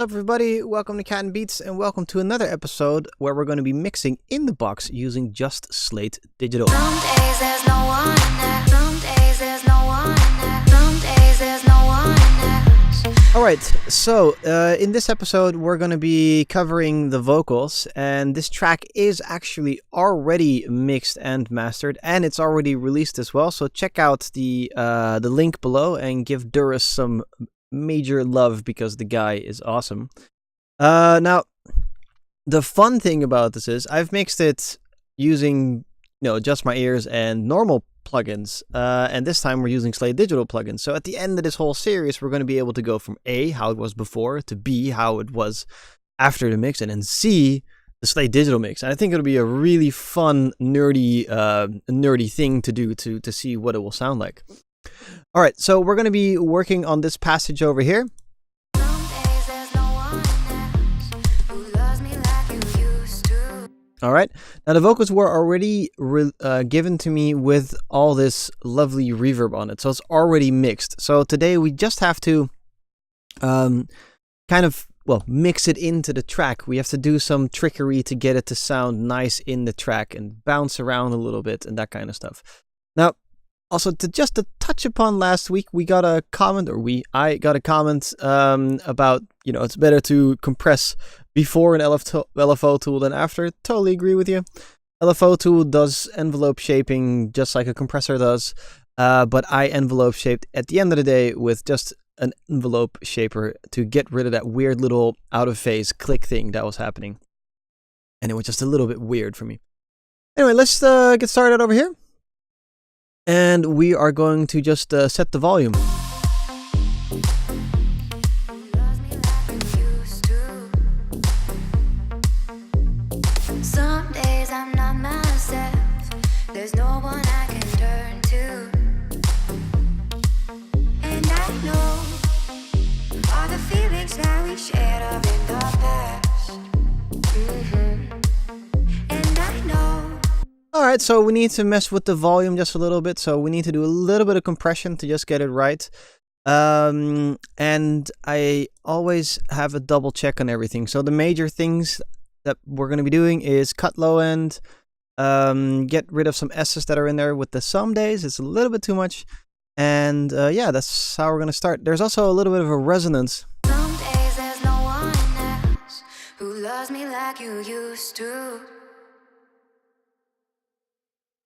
What's up, everybody? Welcome to Cat and Beats, and welcome to another episode where we're going to be mixing in the box using just Slate Digital. Some days there's no one there. Some days there's no one there. Some days there's no one there. Alright, so in this episode we're going to be covering the vocals, and this track is actually already mixed and mastered, and it's already released as well, so check out the link below and give Durres some major love because the guy is awesome. Now, the fun thing about this is I've mixed it using, just my ears and normal plugins, and this time we're using Slate Digital plugins. So at the end of this whole series, we're going to be able to go from A, how it was before, to B, how it was after the mix, and then C, the Slate Digital mix. And I think it'll be a really fun, nerdy thing to do to see what it will sound like. All right, so we're going to be working on this passage over here. Some days there's no one else who loves me like you used to. All right, now the vocals were already given to me with all this lovely reverb on it, so it's already mixed. So today we just have to mix it into the track. We have to do some trickery to get it to sound nice in the track and bounce around a little bit and that kind of stuff. Now, also, to touch upon last week, I got a comment about, it's better to compress before an LFO tool than after. Totally agree with you. LFO tool does envelope shaping just like a compressor does, but I envelope shaped at the end of the day with just an envelope shaper to get rid of that weird little out of phase click thing that was happening. And it was just a little bit weird for me. Anyway, let's get started over here. And we are going to just set the volume. Loves me like you used to. Some days I'm not myself. There's no one I can turn to. And I know all the feelings that we shared of in the past. And I know. Alright, so we need to mess with the volume just a little bit, so we need to do a little bit of compression to just get it right. And I always have a double check on everything. So the major things that we're going to be doing is cut low end, get rid of some S's that are in there with the some days. It's a little bit too much. And that's how we're going to start. There's also a little bit of a resonance. Some days there's no one else who loves me like you used to.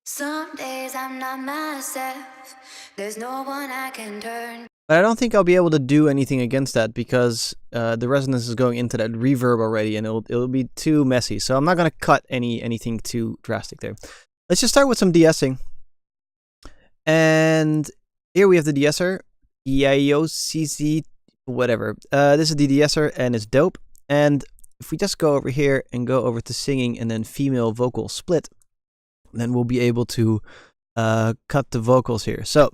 Some days I'm not myself. There's no one I can turn. But I don't think I'll be able to do anything against that because the resonance is going into that reverb already, and it'll be too messy. So I'm not going to cut anything too drastic there. Let's just start with some de-essing. And here we have the de-esser, EIOCC, whatever. This is the de-esser, and it's dope. And if we just go over here and go over to singing and then female vocal split, then we'll be able to cut the vocals here. So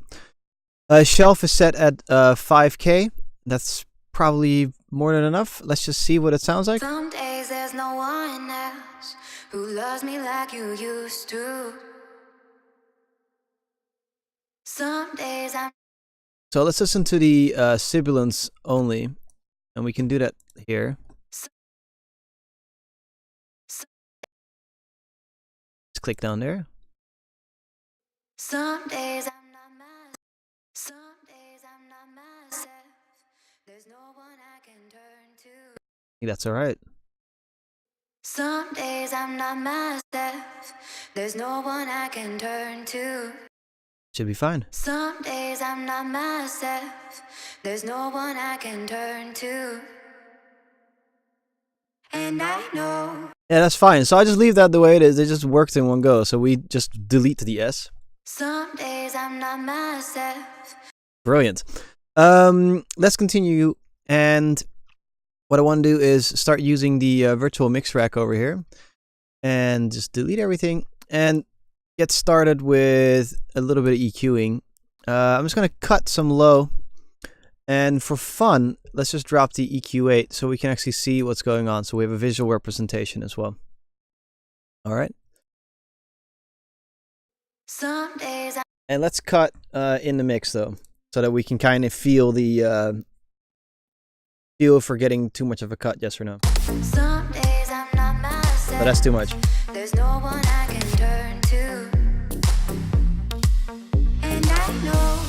shelf is set at 5K. That's probably more than enough. Let's just see what it sounds like. Some days there's no one else who loves me like you used to. Some days I'm. So let's listen to the sibilants only, and we can do that here. Click down there. Some days I'm not myself. Some days I'm not myself. There's no one I can turn to. I think that's all right. Some days I'm not myself. There's no one I can turn to. Should be fine. Some days I'm not myself. There's no one I can turn to. And I know. Yeah, that's fine. So I just leave that the way it is. It just worked in one go. So we just delete the S. Some days I'm not myself. Brilliant. Let's continue. And what I want to do is start using the virtual mix rack over here. And just delete everything. And get started with a little bit of EQing. I'm just going to cut some low. And for fun, let's just drop the EQ8 so we can actually see what's going on. So we have a visual representation as well. All right. Some days And let's cut in the mix though, so that we can kind of feel the feel if we're getting too much of a cut, yes or no? Some days I'm not myself. But that's too much. There's no one I can turn to. And I know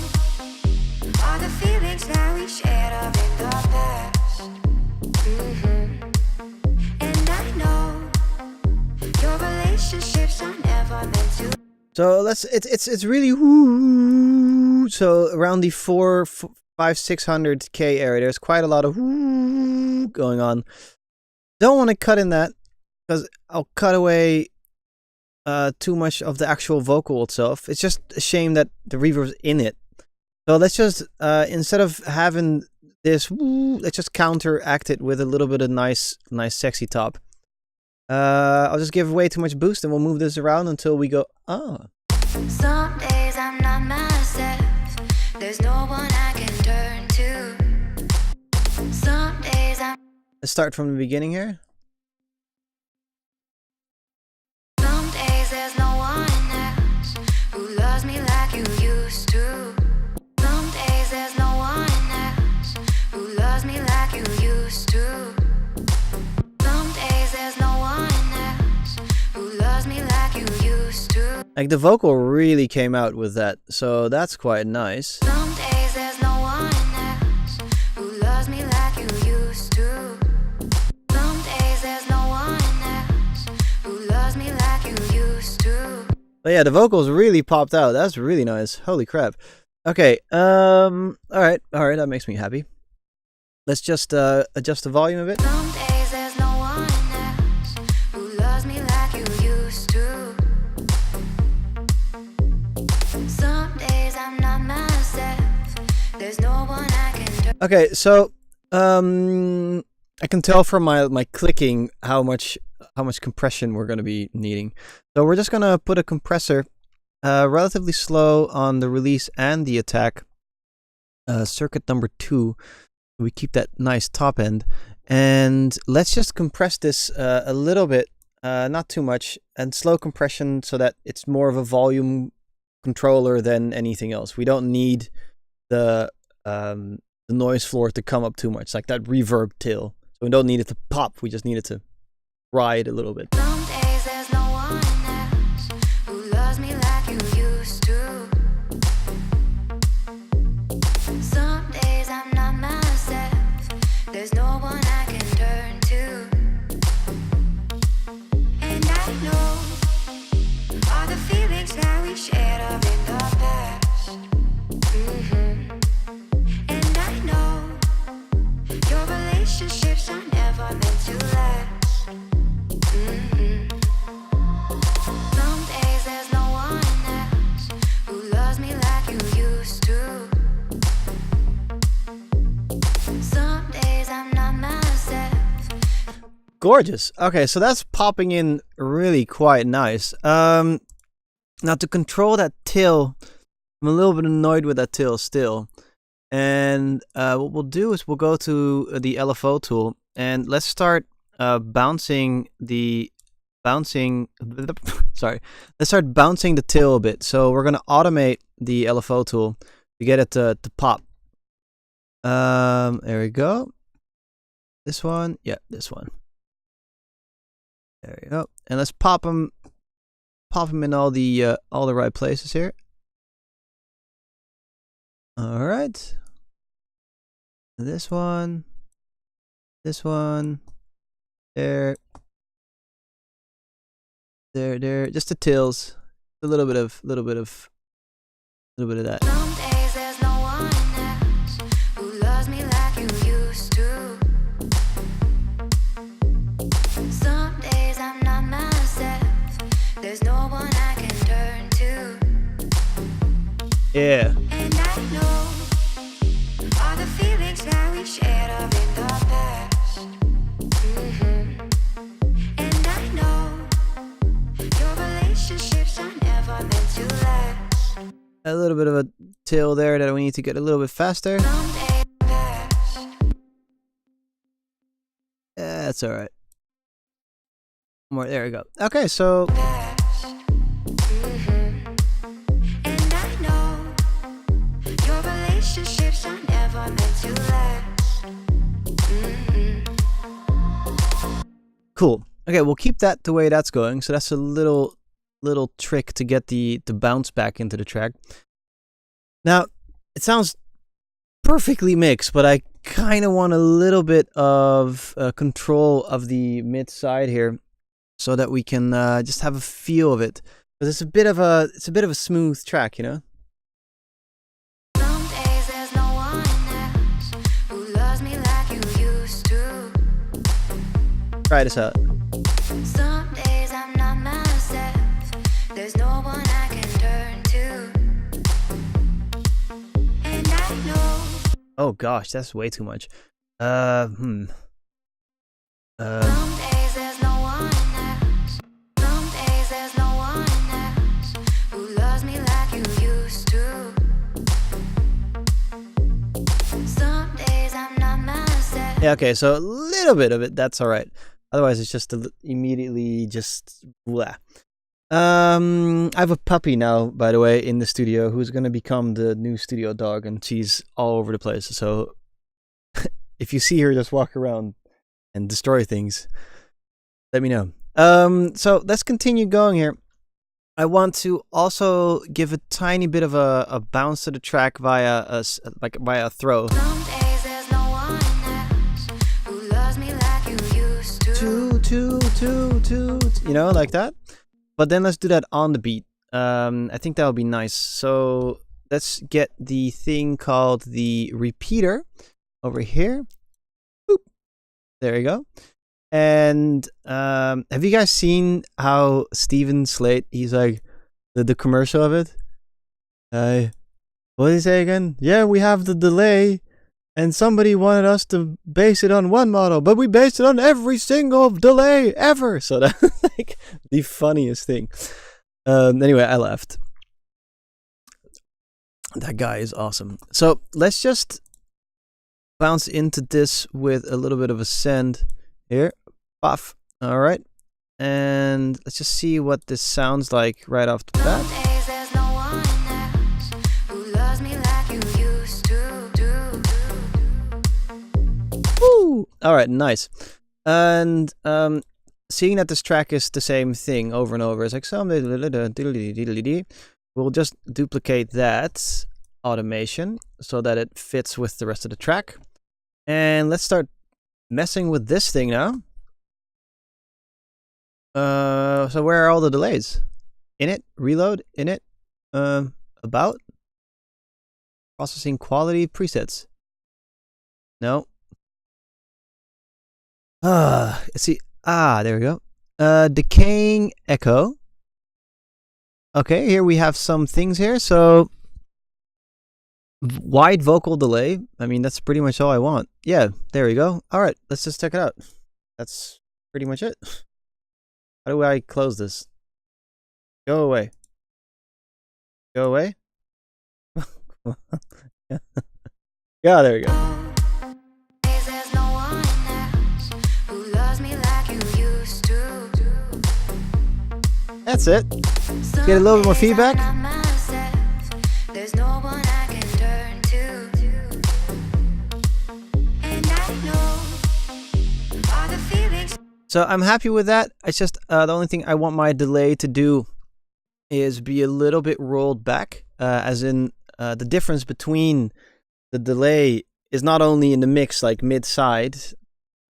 all the feelings that we shared are in the past. And I know your relationships are never meant to. So it's really woo. So around the 600K area, there's quite a lot of woo going on. Don't want to cut in that because I'll cut away too much of the actual vocal itself. It's just a shame that the reverb's in it. So let's just instead of having this woo, let's just counteract it with a little bit of nice sexy top. I'll just give way too much boost and we'll move this around until we go, ah. Some days I'm not myself. There's no one I can turn to. Some days I'm. Let's start from the beginning here. Some days there's no one else who loves me like you used to. Some days there's no one else who loves me like you used to. Some days there's no one else who loves me like you used to. Like the vocal really came out with that, so that's quite nice. Some days there's no one else who loves me like you used to. Some days there's no one else who loves me like you used to. But yeah, the vocals really popped out. That's really nice. Holy crap. Okay, all right, that makes me happy. Let's just adjust the volume a bit. Some days there's no one else who loves me like you used to. Some days I'm not myself. There's no one I can turn. Okay, so I can tell from my clicking how much compression we're going to be needing. So we're just going to put a compressor relatively slow on the release and the attack, circuit number 2. We keep that nice top end, and let's just compress this a little bit, not too much, and slow compression so that it's more of a volume controller than anything else. We don't need the noise floor to come up too much, like that reverb tail. So we don't need it to pop. We just need it to ride a little bit. Some days there's no one else who loves me like you used to. Some days I'm not myself. There's no one I can turn to. And I know all the feelings that we shared are in the past. And I know your relationships are never meant to last. Some days there's no one else who loves me like you used to. Some days I'm not myself. Gorgeous. Okay, so that's popping in really quite nice. Now to control that tail, I'm a little bit annoyed with that tail still. And what we'll do is we'll go to the LFO tool and let's start bouncing the tail a bit. So we're going to automate the LFO tool to get it to pop. There we go. This one. Yeah, this one. There we go. And let's pop them in all the right places here. All right. This one. There. Just the tills. A little bit of that. Some days there's no one else who loves me like you used to. Some days I'm not myself. There's no one I can turn to. Yeah. And I know all the feelings that we shared are in the past. And I know your relationships are never meant to last. A little bit of a till there that we need to get a little bit faster. Some days pass. Yeah, that's all right. More. There we go. Okay, so And I know your relationships are never meant to last. Cool. Okay, we'll keep that the way that's going. So that's a little trick to get the bounce back into the track. Now, it sounds perfectly mixed, but I kind of want a little bit of control of the mid side here, so that we can just have a feel of it. Because it's a bit of a smooth track, you know. Some days there's no one else who loves me like you used to. Try this out. Some days I'm not myself. There's no one I can turn to. And I know. Oh gosh, that's way too much. Some days there's no one else. Some days there's no one else who loves me like you used to. Some days I'm not myself. Yeah, okay, so a little bit of it, that's all right. Otherwise, it's just immediately just blah. I have a puppy now, by the way, in the studio who's going to become the new studio dog, and she's all over the place. So if you see her just walk around and destroy things, let me know. So let's continue going here. I want to also give a tiny bit of a bounce to the track via a throw. Some days there's no one else who loves me like you used to. Two, you know, like that. But then let's do that on the beat. I think that would be nice. So let's get the thing called the repeater over here. Boop. There you go. And have you guys seen how Steven Slate, he's like the commercial of it? What did he say again? Yeah, we have the delay, and somebody wanted us to base it on one model, but we based it on every single delay ever. So that's like the funniest thing. Anyway, I left. That guy is awesome. So let's just bounce into this with a little bit of a send here. Puff. All right. And let's just see what this sounds like right off the bat. Some days there's no one else who loves me like you used to. Woo! All right, nice. And seeing that this track is the same thing over and over, it's like some we'll just duplicate that automation so that it fits with the rest of the track. And let's start messing with this thing now. So where are all the delays? In it, reload, in it, about, processing quality presets. No. Let's see. There we go. Decaying echo. Okay, here we have some things here. So wide vocal delay. I mean, that's pretty much all I want. Yeah, there we go. All right, let's just check it out. That's pretty much it. How do I close this? Go away. Go away. Yeah, there we go. Days there's no one else who loves me like you used to. That's it. Get a little bit more feedback. There's no one I can turn to. And I know all the feelings. So I'm happy with that. It's just the only thing I want my delay to do is be a little bit rolled back, as in the difference between the delay is not only in the mix, like mid-side,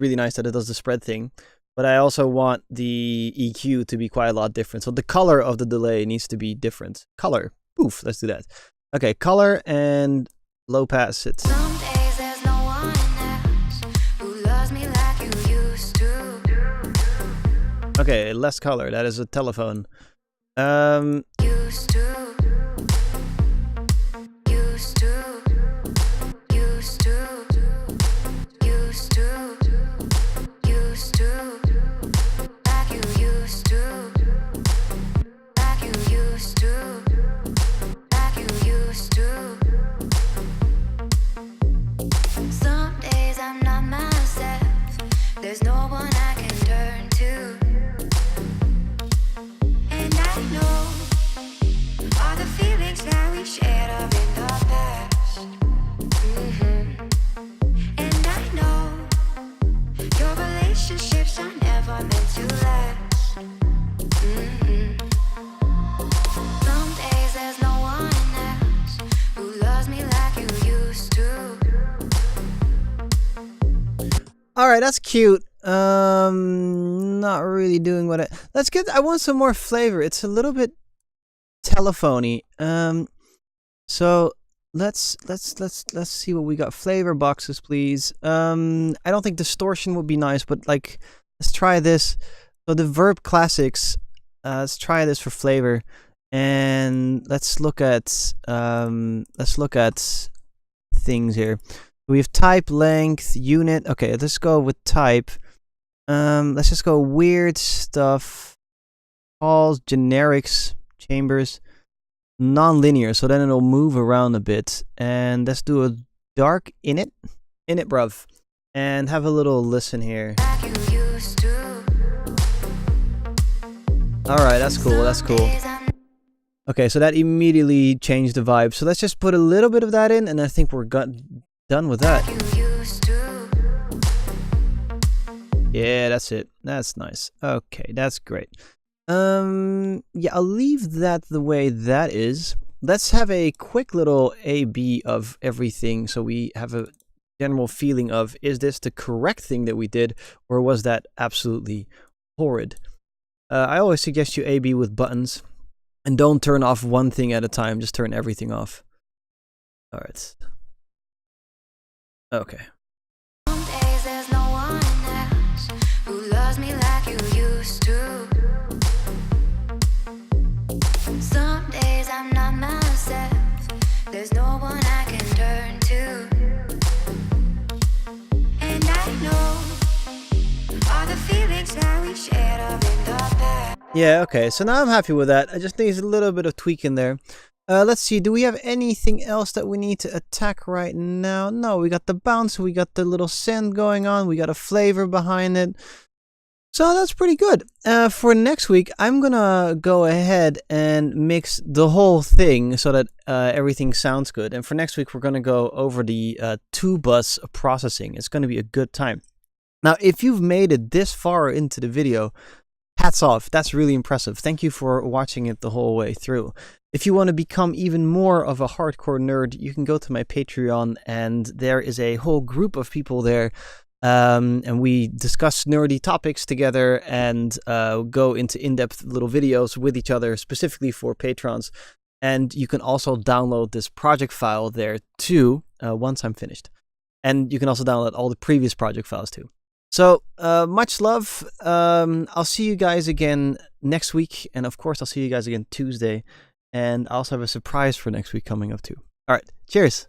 really nice that it does the spread thing, but I also want the EQ to be quite a lot different. So the color of the delay needs to be different. Color. Poof, let's do that. Okay, color and low pass it. Some days there's no one else who loves me like you used to. Okay, less color. That is a telephone. Used to. Used to. Used to. Used to. Used to. Like you used to. Like you used to. Like you used to. Some days I'm not myself. There's no one I can turn to. And I know all the feelings that we shared are in the past. And I know your relationships are never meant All right, that's cute. Not really doing what I want some more flavor. It's a little bit telephony. So let's see what we got. Flavor boxes, please. I don't think distortion would be nice, but like, let's try this. So the verb classics. Let's try this for flavor, and let's look at things here. We have type, length, unit. Okay, let's go with type. Let's just go weird stuff. Calls, generics, chambers, non-linear. So then it'll move around a bit. And let's do a dark init, bruv, and have a little listen here. All right, that's cool. That's cool. Okay, so that immediately changed the vibe. So let's just put a little bit of that in, and I think we're done with that. Yeah, that's it. That's nice. Okay, that's great. Yeah, I'll leave that the way that is. Let's have a quick little A/B of everything, so we have a general feeling of, is this the correct thing that we did, or was that absolutely horrid? I always suggest you A/B with buttons, and don't turn off one thing at a time. Just turn everything off. All right. Okay. Some days there's no one else who loves me like you used to. Some days I'm not myself. There's no one I can turn to. And I know all the feelings that we shared are in the past. Yeah, okay, so now I'm happy with that. I just need a little bit of tweak in there. Let's see, do we have anything else that we need to attack right now? No, we got the bounce, we got the little send going on, we got a flavor behind it. So that's pretty good. For next week, I'm gonna go ahead and mix the whole thing so that everything sounds good. And for next week, we're gonna go over the 2-bus processing. It's gonna be a good time. Now, if you've made it this far into the video, hats off. That's really impressive. Thank you for watching it the whole way through. If you want to become even more of a hardcore nerd, you can go to my Patreon, and there is a whole group of people there. And we discuss nerdy topics together and go into in-depth little videos with each other, specifically for patrons. And you can also download this project file there too, once I'm finished. And you can also download all the previous project files too. So, much love. I'll see you guys again next week. And of course, I'll see you guys again Tuesday. And I also have a surprise for next week coming up too. All right. Cheers.